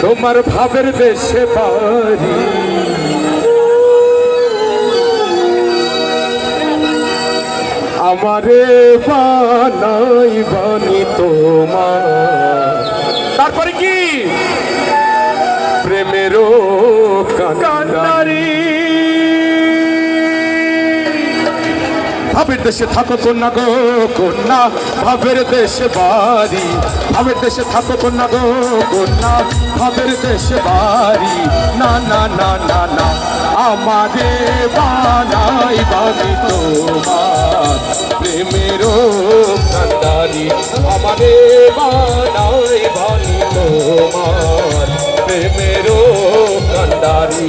তোমার ভাবের দেশে বাড়ি আমারে বানাই বানি তোমার। তারপরে কি প্রেমেরও কান্নারি। ভাবের দেশে থাকো কন্যা গো কন্যা, ভাবের দেশে বাড়ি, ভাবের দেশে থাকো কন্যা গো কন্যা, ভাবের দেশে বাড়ি। না না না না না আমারে বানাই বানি তোমার প্রেমেরও কান্ডারি। আমারে বানাই বানি তোমার প্রেমেরও কান্ডারি।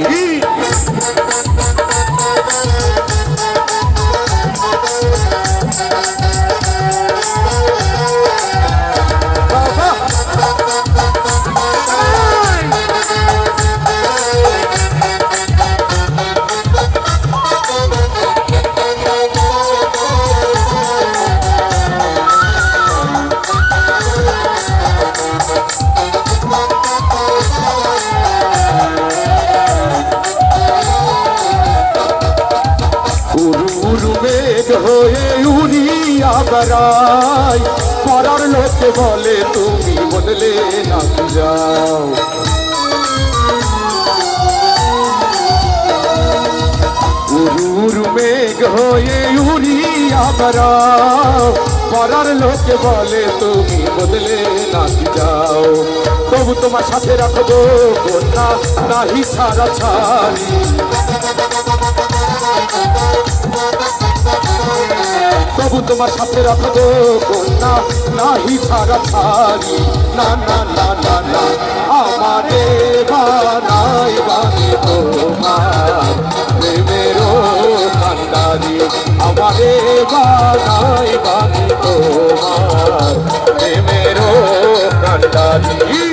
হয়ে উড়িয়া বেড়াই, পরার লোকে বলে তুমি বদলে না যাও। উরুর মেঘ হয়ে উড়িয়া বেড়াও, পরার লোকে বলে তুমি বদলে না যাও। তবু তোমার সাথে রাখবো কন্যা নাহি ছাড়া ছাড়ি। তবু তোমার সাথে রাখবো কন্যা নাহি ছাড়া ছাড়ি। না না না না না আমারে বানাই বানি তোমার প্রেমেরও কান্ডারি। আমারে বানাই বানি তোমার প্রেমেরও কান্ডারি।